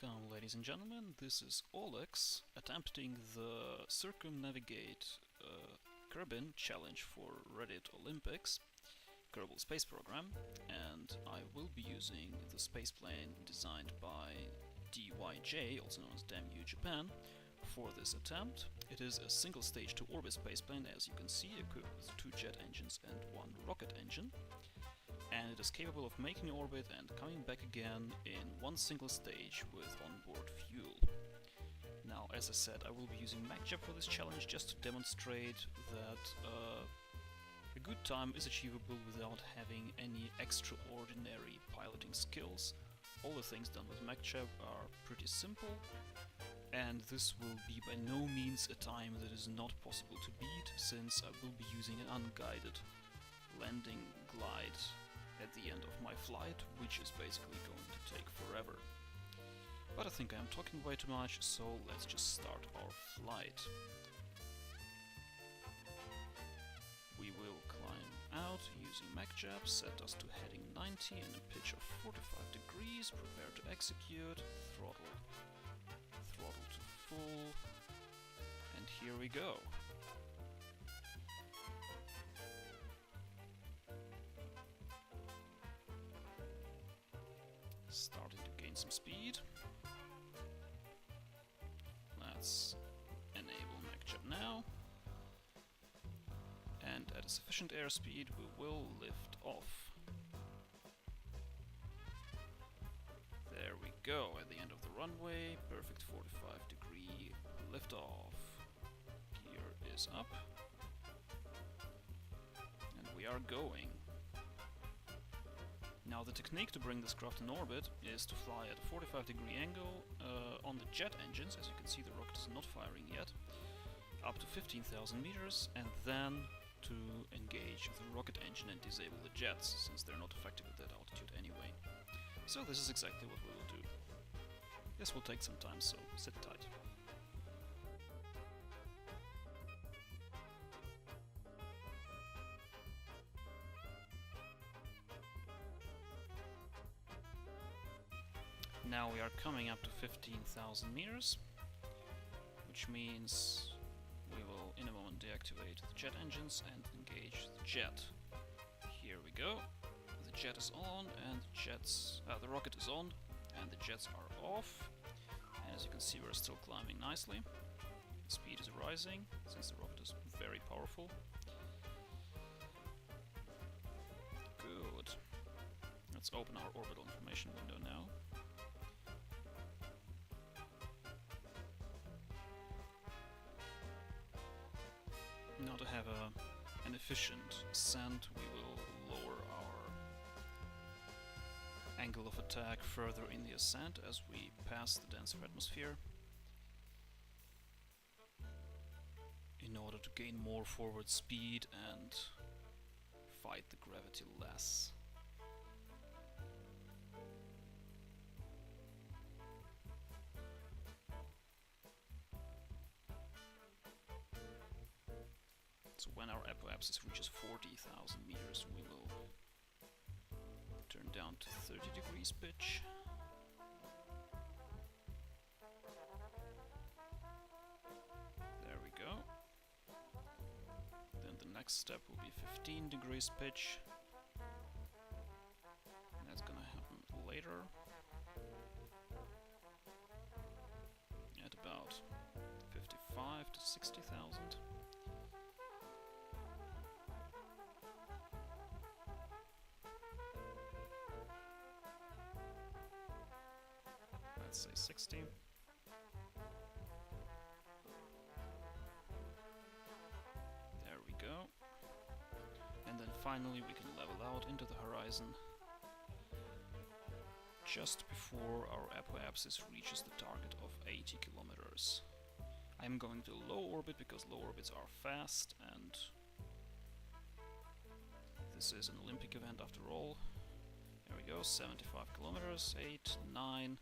Welcome, ladies and gentlemen. This is Olex attempting the circumnavigate Kerbin challenge for Reddit Olympics, KerbalSpaceProgram, and I will be using the spaceplane designed by DYJ, also known as Damn You Japan, for this attempt. It is a single-stage to-orbit spaceplane, as you can see, equipped with 2 jet engines and 1 rocket engine. And it is capable of making orbit and coming back again in one single stage with onboard fuel. Now, as I said, I will be using MacJab for this challenge just to demonstrate that a good time is achievable without having any extraordinary piloting skills. All the things done with MacJab are pretty simple, and this will be by no means a time that is not possible to beat, since I will be using an unguided landing glide at the end of my flight, which is basically going to take forever. But I think I am talking way too much, so let's just start our flight. We will climb out using MacJab, set us to heading 90 and a pitch of 45 degrees, prepare to execute, throttle to full, and here we go. Starting to gain some speed. Let's enable MacJab now. And at a sufficient airspeed we will lift off. There we go, at the end of the runway, perfect 45-degree liftoff. Gear is up. And we are going. Now, the technique to bring this craft in orbit is to fly at a 45-degree angle on the jet engines, as you can see the rocket is not firing yet, up to 15,000 meters, and then to engage the rocket engine and disable the jets, since they're not effective at that altitude anyway. So this is exactly what we will do. This will take some time, so sit tight. Now we are coming up to 15,000 meters, which means we will in a moment deactivate the jet engines and engage the jet. Here we go. The jet is on and the rocket is on and the jets are off. And as you can see, we're still climbing nicely. The speed is rising since the rocket is very powerful. Good. Let's open our orbital information window now. Now, to have an efficient ascent, we will lower our angle of attack further in the ascent as we pass the denser atmosphere, in order to gain more forward speed and fight the gravity less. So when our apoapsis reaches 40,000 meters, we will turn down to 30 degrees pitch. There we go. Then the next step will be 15 degrees pitch. And that's gonna happen later. At about 55 to 60,000. Let's say 60. There we go. And then finally we can level out into the horizon just before our apoapsis reaches the target of 80 kilometers. I'm going to low orbit because low orbits are fast, and this is an Olympic event after all. There we go, 75 kilometers, 8, 9,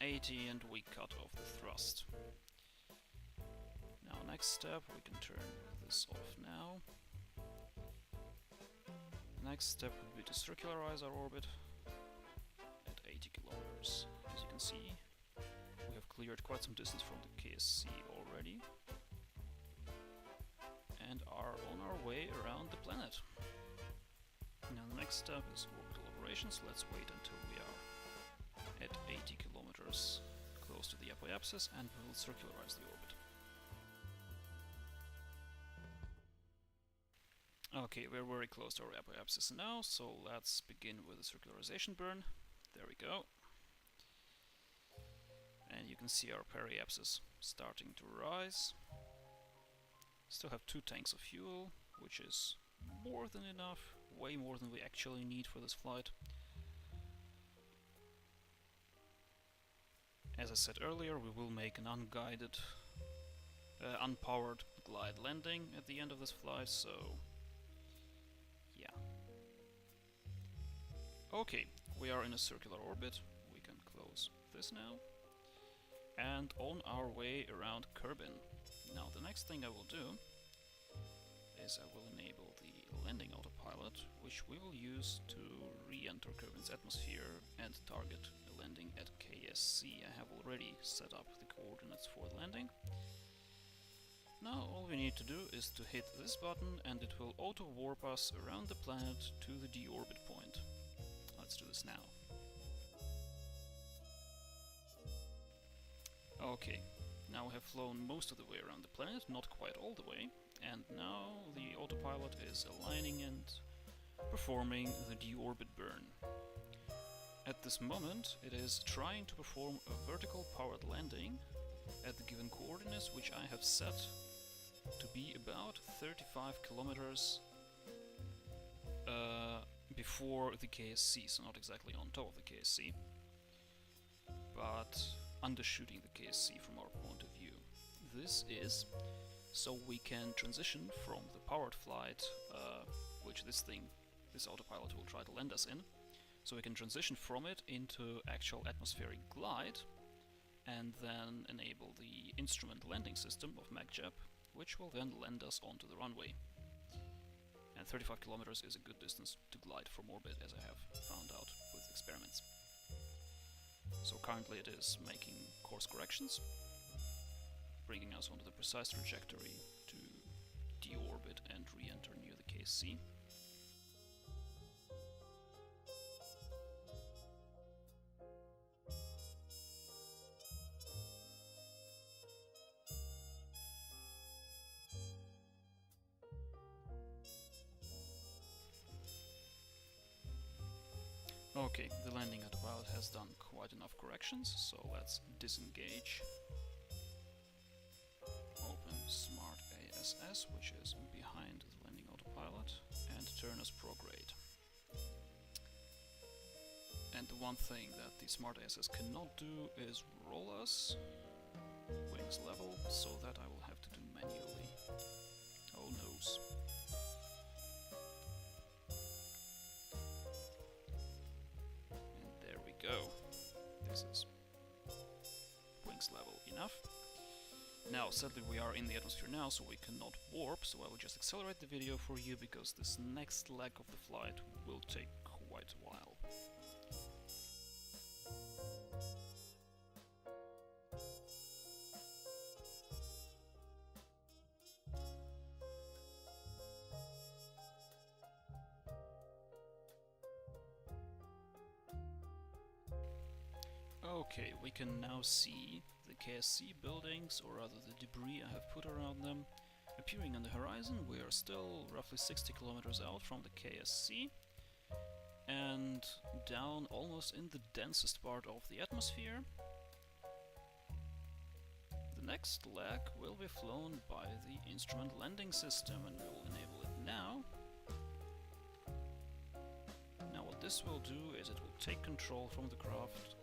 80, and we cut off the thrust. Now, next step, we can turn this off now. Next step would be to circularize our orbit at 80 kilometers. As you can see, cleared quite some distance from the KSC already and are on our way around the planet. Now the next step is orbital operations. Let's wait until we are at 80 kilometers close to the apoapsis and we will circularize the orbit. Okay, we're very close to our apoapsis now, so let's begin with the circularization burn. There we go. And you can see our periapsis starting to rise. Still have 2 tanks of fuel, which is more than enough, way more than we actually need for this flight. As I said earlier, we will make an unguided, unpowered glide landing at the end of this flight, so yeah. Okay, we are in a circular orbit. We can close this now. And on our way around Kerbin. Now the next thing I will do is I will enable the landing autopilot, which we will use to re-enter Kerbin's atmosphere and target a landing at KSC. I have already set up the coordinates for the landing. Now all we need to do is to hit this button and it will auto-warp us around the planet to the deorbit point. Let's do this now. Okay, now we have flown most of the way around the planet, not quite all the way, and now the autopilot is aligning and performing the deorbit burn. At this moment, it is trying to perform a vertical powered landing at the given coordinates, which I have set to be about 35 kilometers before the KSC, so not exactly on top of the KSC, but undershooting the KSC from our point of view. This is so we can transition from the powered flight, which this autopilot will try to land us in, so we can transition from it into actual atmospheric glide and then enable the instrument landing system of MacJap, which will then land us onto the runway. And 35 kilometers is a good distance to glide from orbit, as I have found out with experiments. So currently it is making course corrections, bringing us onto the precise trajectory to deorbit and re-enter near the KSC. Okay, the landing autopilot has done quite enough corrections, so let's disengage. Open Smart ASS, which is behind the landing autopilot, and turn as prograde. And the one thing that the Smart ASS cannot do is roll us wings level, so that I will have to do manually. Oh noes. Go. This is wings level enough. Now, sadly we are in the atmosphere now, so we cannot warp, so I will just accelerate the video for you, because this next leg of the flight will take quite a while. Okay, we can now see the KSC buildings, or rather the debris I have put around them, appearing on the horizon. We are still roughly 60 kilometers out from the KSC, and down almost in the densest part of the atmosphere. The next leg will be flown by the instrument landing system, and we will enable it now. Now what this will do is it will take control from the craft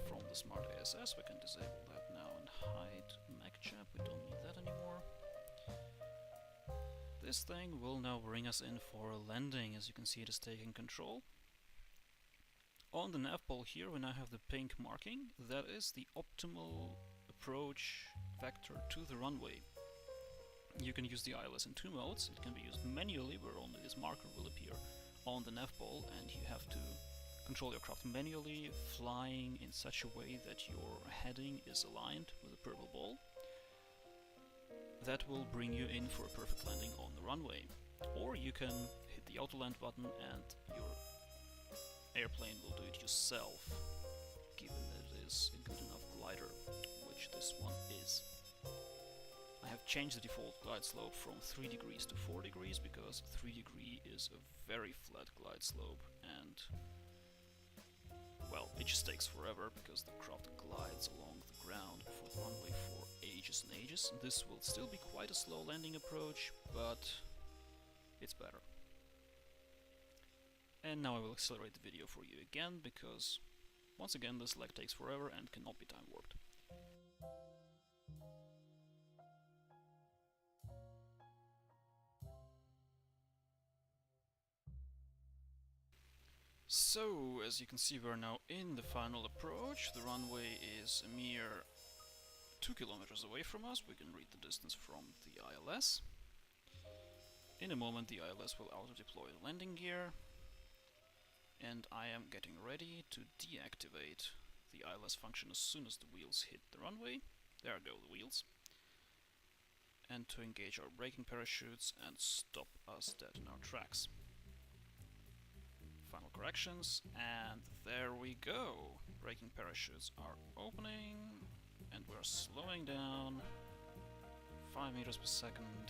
from the Smart ASS. We can disable that now and hide MacJap, we don't need that anymore. This thing will now bring us in for a landing. As you can see, it is taking control. On the nav pole here we now have the pink marking. That is the optimal approach vector to the runway. You can use the ILS in 2 modes. It can be used manually, where only this marker will appear on the nav pole, and you have to Control your craft manually, flying in such a way that your heading is aligned with the purple ball. That will bring you in for a perfect landing on the runway. Or you can hit the auto land button and your airplane will do it yourself, given that it is a good enough glider, which this one is. I have changed the default glide slope from 3 degrees to 4 degrees because 3 degree is a very flat glide slope and, well, it just takes forever because the craft glides along the ground for the runway for ages and ages. This will still be quite a slow landing approach, but it's better. And now I will accelerate the video for you again because, once again, this leg takes forever and cannot be time warped. So, as you can see, we're now in the final approach. The runway is a mere 2 kilometers away from us. We can read the distance from the ILS. In a moment the ILS will auto-deploy the landing gear, and I am getting ready to deactivate the ILS function as soon as the wheels hit the runway. There go the wheels. And to engage our braking parachutes and stop us dead in our tracks. Final corrections, and there we go. Braking parachutes are opening, and we're slowing down 5 meters per second,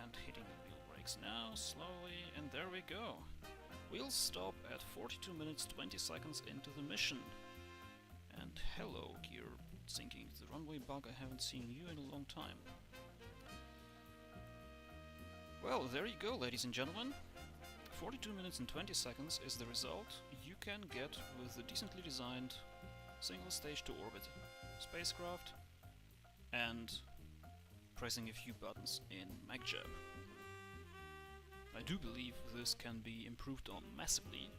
and hitting the wheel brakes now, slowly, and there we go. We'll stop at 42 minutes 20 seconds into the mission. And hello, gear sinking to the runway bug, I haven't seen you in a long time. Well, there you go, ladies and gentlemen. 42 minutes and 20 seconds is the result you can get with a decently designed single stage to orbit spacecraft and pressing a few buttons in MacJab. I do believe this can be improved on massively.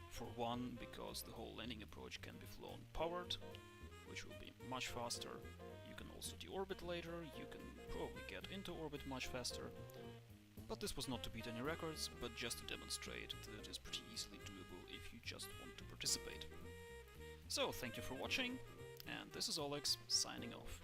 For one, because the whole landing approach can be flown powered, which will be much faster. You can also deorbit later, you can probably get into orbit much faster. But this was not to beat any records, but just to demonstrate that it is pretty easily doable if you just want to participate. So, thank you for watching, and this is Olex signing off.